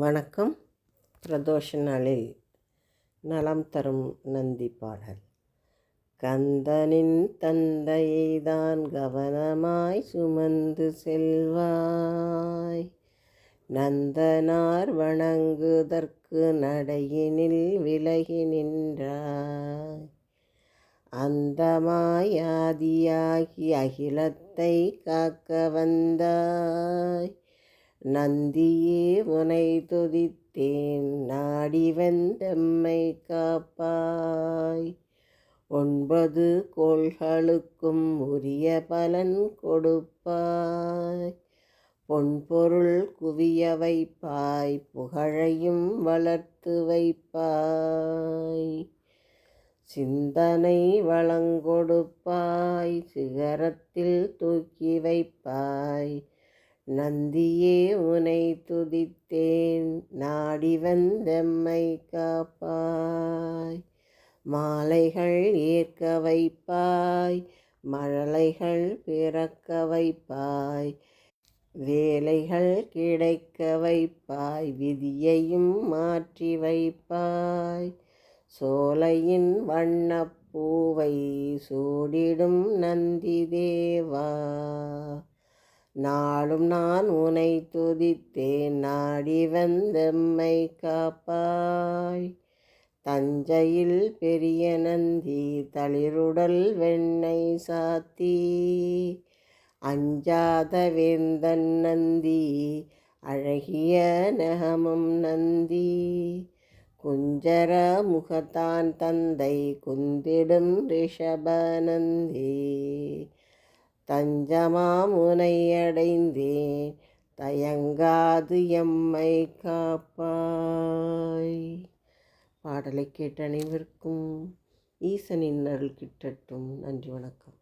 வணக்கம். பிரதோஷ நாளில் நலம் தரும் நந்தி பாடல். கந்தனின் தந்தையைதான் கவனமாய் சுமந்து செல்வாய், நந்தனார் வணங்குதற்கு நடையினில் விலகி நின்றாய். அந்தமாய் ஆதியாகி அகிலத்தை காக்க வந்தாய், நந்தியே உனை துதித்தேன் நாடி வந்தெம்மை காப்பாய். 9 கோள்களுக்கும் உரிய பலன் கொடுப்பாய், பொன்பொருள் குவிய வைப்பாய், புகழையும் வளர்த்து வைப்பாய். சிந்தனை வளங்கொடுப்பாய், சிகரத்தில் தூக்கி வைப்பாய். நந்தியே உனை துதித்தேன் நாடி வந்தெம்மை காப்பாய். மாலைகள் ஏற்க வைப்பாய், மழலைகள் பிறக்க வைப்பாய், வேலைகள் கிடைக்க வைப்பாய், விதியையும் மாற்றி வைப்பாய். சோலையின் வண்ணப்பூவை சூடிடும் நந்தி தேவா, நாளும் நான் உனை துதித்தேன் நாடி வந்தெம்மை காப்பாய். தஞ்சையில் பெரிய நந்தி தளிருடல் வெண்ணெய் சாத்தி, அஞ்சாத வேந்தன் நந்தி அழகிய நகமும் நந்தி. குஞ்சர முகத்தான் தந்தை குந்திடும் ரிஷப நந்தி, தஞ்சமாம் உனை அடைந்தேன் தயங்காது எம்மை காப்பாய். பாடலை கேட்ட அனைவருக்கும் ஈசனின் அருள் கிட்டட்டும். நன்றி, வணக்கம்.